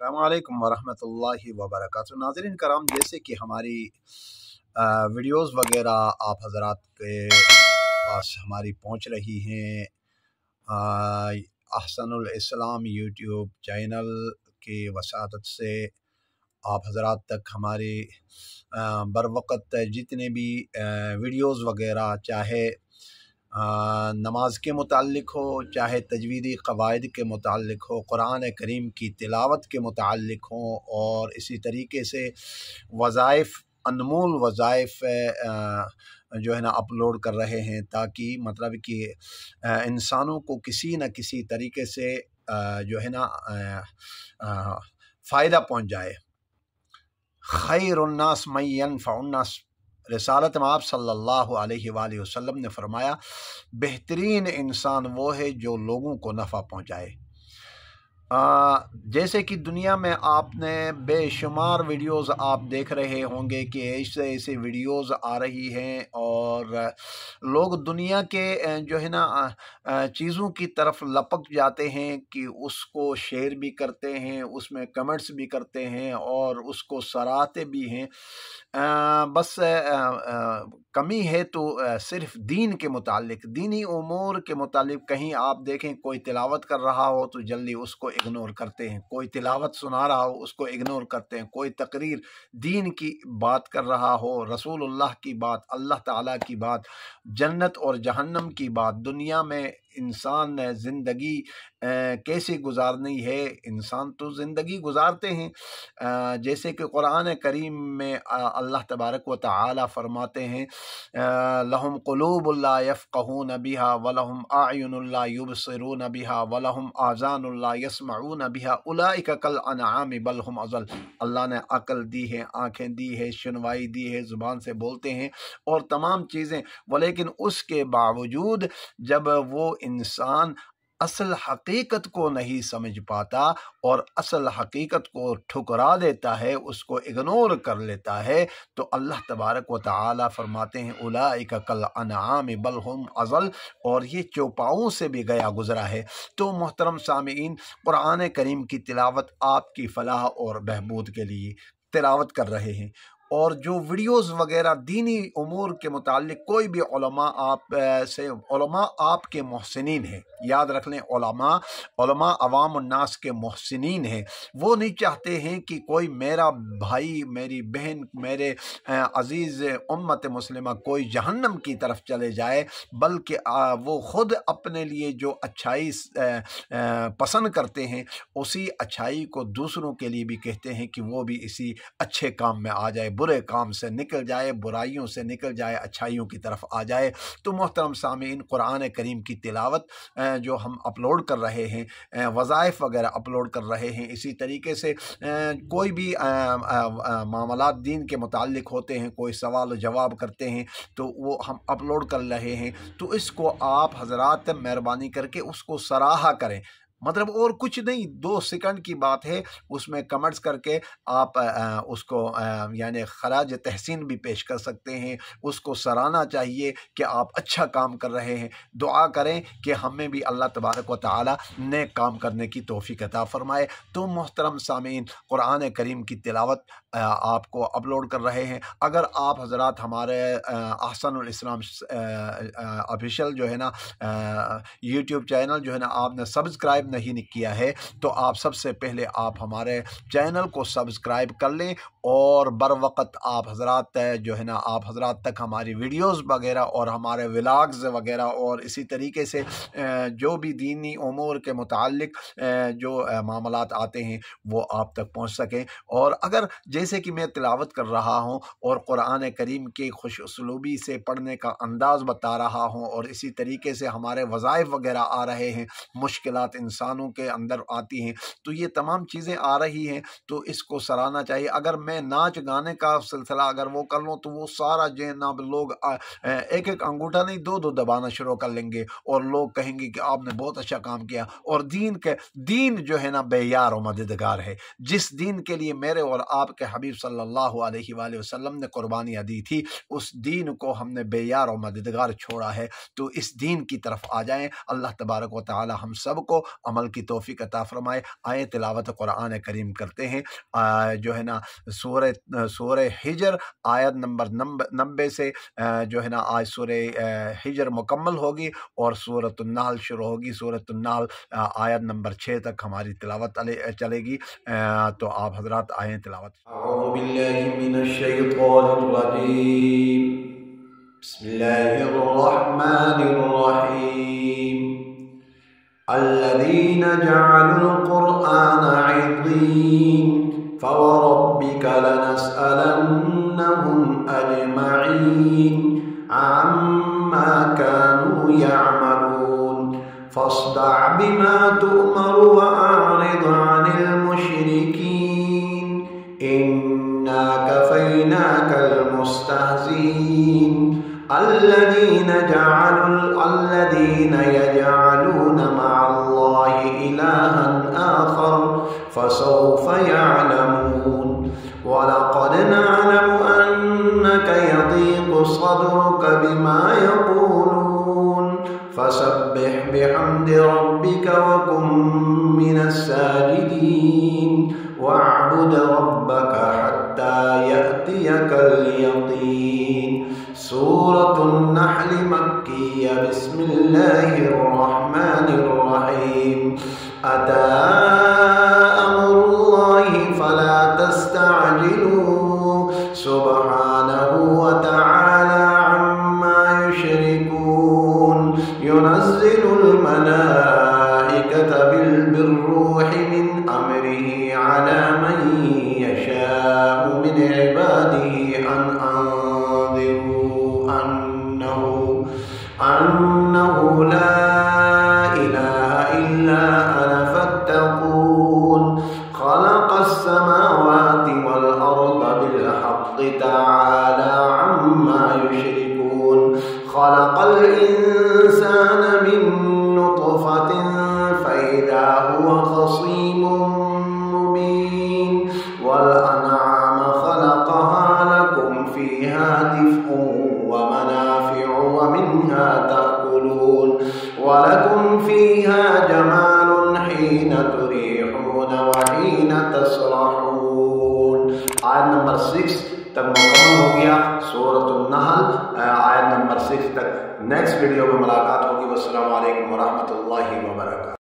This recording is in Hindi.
अस्सलामुअलैकुम वरहमतुल्लाहि वबरकातुहू। नाज़रीन कराम, जैसे कि हमारी वीडियोज़ वगैरह आप हज़रात के पास हमारी पहुँच रही हैं अहसनुल इस्लाम यूट्यूब चैनल की वसातत से, आप हज़रात तक हमारी बर वक़्त जितने भी वीडियोज़ वगैरह, चाहे नमाज के मुताल्लिक़ हो, चाहे तजवीदी क़वाइद के मुताल्लिक़ हो, कुरान करीम की तिलावत के मुताल्लिक़ हो, और इसी तरीके से वज़ाइफ़, अनमोल वज़ाइफ़ जो है ना अपलोड कर रहे हैं, ताकि मतलब कि इंसानों को किसी न किसी तरीके से जो है ना फ़ायदा पहुँच जाए। खैरुन्नास मन यनफ़उन्नास, रिसालत में आप सल्लल्लाहु अलैहि वसल्लम ने फरमाया, बेहतरीन इंसान वो है जो लोगों को नफ़ा पहुँचाए। जैसे कि दुनिया में आपने बेशुमार वीडियोज़ आप देख रहे होंगे कि ऐसे ऐसे वीडियोज़ आ रही हैं, और लोग दुनिया के जो है ना चीज़ों की तरफ लपक जाते हैं कि उसको शेयर भी करते हैं, उसमें कमेंट्स भी करते हैं और उसको सराहते भी हैं। बस कमी है तो सिर्फ दीन के मुतालिक, दीनी उमूर के मुतालिक कहीं आप देखें कोई तिलावत कर रहा हो तो जल्दी उसको इग्नोर करते हैं, कोई तिलावत सुना रहा हो उसको इग्नोर करते हैं, कोई तकरीर दीन की बात कर रहा हो, रसूलुल्लाह की बात, अल्लाह ताला की बात, जन्नत और जहन्नम की बात, दुनिया में इंसान ने ज़िंदगी कैसे गुजारनी है, इंसान तो ज़िंदगी गुजारते हैं। जैसे कि कुरान करीम में अल्लाह तबारक व तआला फरमाते हैं, लहुम क़ुलूबुन ला यफ़क़हून बिहा वलहुम अअयुनुन ला युबसिरून बिहा वलहुम आज़ानुन ला यस्मऊन बिहा उलाइका कल अनआम बल हुम अज़ल। अल्लाह ने अक्ल दी है, आँखें दी है, सुनवाई दी है, ज़ुबान से बोलते हैं और तमाम चीज़ें, लेकिन उसके बावजूद जब वो इंसान असल हकीकत को नहीं समझ पाता और असल हकीकत को ठुकरा देता है, उसको इग्नोर कर लेता है, तो अल्लाह तबारक व तआला फरमाते हैं, उलाइका कल अनआम बल हुम अज़ल, और ये चौपाओं से भी गया गुजरा है। तो मोहतरम सामीईन, कुरान करीम की तिलावत आपकी फ़लाह और बहबूद के लिए तिलावत कर रहे हैं, और जो वीडियोज़ वगैरह दीनी उमूर के मुताल्लिक़ कोई भी उलमा उलमा आपके मोहसिनीन हैं, याद रख लें, उलमा अवाम उन्नास के मोहसिनीन हैं। वो नहीं चाहते हैं कि कोई मेरा भाई, मेरी बहन, मेरे अज़ीज़ उम्मत मुस्लिमा कोई जहन्नम की तरफ चले जाए, बल्कि वो ख़ुद अपने लिए जो अच्छाई पसंद करते हैं, उसी अच्छाई को दूसरों के लिए भी कहते हैं कि वो भी इसी अच्छे काम में आ जाए, बुरे काम से निकल जाए, बुराइयों से निकल जाए, अच्छाइयों की तरफ आ जाए। तो मोहतरम सामीन, कुरान करीम की तिलावत जो हम अपलोड कर रहे हैं, वज़ाइफ़ वगैरह अपलोड कर रहे हैं, इसी तरीके से कोई भी मामलात दीन के मुताल्लिक़ होते हैं, कोई सवाल जवाब करते हैं, तो वो हम अपलोड कर रहे हैं। तो इसको आप हज़रात मेहरबानी करके उसको सराहा करें, मतलब और कुछ नहीं, 2 सेकंड की बात है, उसमें कमेंट्स करके आप उसको यानी खराज तहसीन भी पेश कर सकते हैं, उसको सराहना चाहिए कि आप अच्छा काम कर रहे हैं। दुआ करें कि हमें भी अल्लाह तबारक व तआला नेक काम करने की तौफीक अता फरमाए। तो मोहतरम सामीन, कुरान करीम की तिलावत आपको अपलोड कर रहे हैं। अगर आप हज़रात हमारे अहसनुल इस्लाम ऑफिशियल जो है ना यूट्यूब चैनल जो है ना आपने सब्सक्राइब नहीं किया है, तो आप सबसे पहले आप हमारे चैनल को सब्सक्राइब कर लें, और बर वक़्त आप हज़रात जो है ना आप हज़रात तक हमारी वीडियोज़ वगैरह और हमारे व्लॉग्स वगैरह और इसी तरीके से जो भी दीनी उमूर के मुताल्लिक़ जो मामलात आते हैं वो आप तक पहुँच सकें। और अगर जैसे कि मैं तिलावत कर रहा हूँ और कुरान करीम की खुश उसलूबी से पढ़ने का अंदाज़ बता रहा हूँ, और इसी तरीके से हमारे वज़ाइफ़ वगैरह आ रहे हैं, मुश्किलात इंसानों के अंदर आती हैं, तो ये तमाम चीज़ें आ रही हैं, तो इसको सराहना चाहिए। अगर मैं नाच गाने का सिलसिला अगर वो कर लूँ तो वो सारा जनाब लोग एक एक अंगूठा नहीं दो दो दबाना शुरू कर लेंगे और लोग कहेंगे कि आपने बहुत अच्छा काम किया। और दीन जो है ना बेयार और मददगार है। जिस दीन के लिए मेरे और आपके हबीब सल्लल्लाहु अलैहि वसल्लम ने कुर्बानियाँ दी थी, उस दीन को हमने बेयार और मददगार छोड़ा है। तो इस दीन की तरफ आ जाएं। अल्लाह तबारक व तआला हम सब को अमल की तौफीक अता फरमाए। आए तिलावत कुरान करीम करते हैं। जो है ना सूरह हिजर आयत नंबर 90 से जो है ना आज सूरह हिजर मुकम्मल होगी और सूरत अन्नाल शुरू होगी। सूरत अन्नाल आयत नंबर 6 तक हमारी तिलावत चलेगी। तो आप हजरात आए तिलावत। अऊज़ु बिल्लाहि मिनश शैतानिर रजीम। बिस्मिल्लाहिर रहमानिर रहीम। अल्लज़ीना जअलुल क़ुरआन इज़ीन फवरब्बिका लनस्अलन्नहुम अजमईन अम्मा कानू यअमलून फस्दअ बिमा तुअमरु वअरिद अनिल मुशरिकीन इन्ना कफ़ैनाकल मुस्तहज़ीन अल्लज़ीना यजअलूना मअल्लाहि इलाहन आखर फसौफ यअलमून वलक़द नअलमु अन्नक यज़ीक़ु सद्रुक बिमा यक़ूलून फसब्बिह बिहम्दि रब्बिक वकुन मिनस साजिदीन वअब्दुद रब्बक हत्ता यअतियकल यक़ीन। सूरतुन नहल मक्किय्या। बिस्मिल्लाहिर रहमानिर रहीम। अता अम्रुल्लाहि फला तस्तअजिलू सुब्हानहु व तआला अम्मा युश्रिकून युनज़्ज़िलुल मलाइकता बिर्रूहि मिन अम्रिहि अला मन यशाअ मिन इबादिहि अन अंज़िरू अन्नहु ला इलाहा इल्ला अना फत्तकून खलक़स समावाति वल अर्द बिल हक़्क़ि तआला अम्मा युश्रिकून खलक़ल इंसान मिन नुत्फ़तिन फ़इज़ा हुवा ख़सीमुम मुबीन वल अनआम खलक़हा लकुम फ़ीहा दिफ़्उन व मनाफ़िउ व मिन्हा तअकुलून वलकुम फ़ीहा जमालुन हीन तुरीहून व हीन तसरहून। आयत नंबर 6 तक मुकम्मल हो गया। सूरतुन नहल आयत नंबर 6 तक। नेक्स्ट वीडियो में मुलाकात होगी। वस्सलामु अलैकुम व रहमतुल्लाहि व बरकातहू।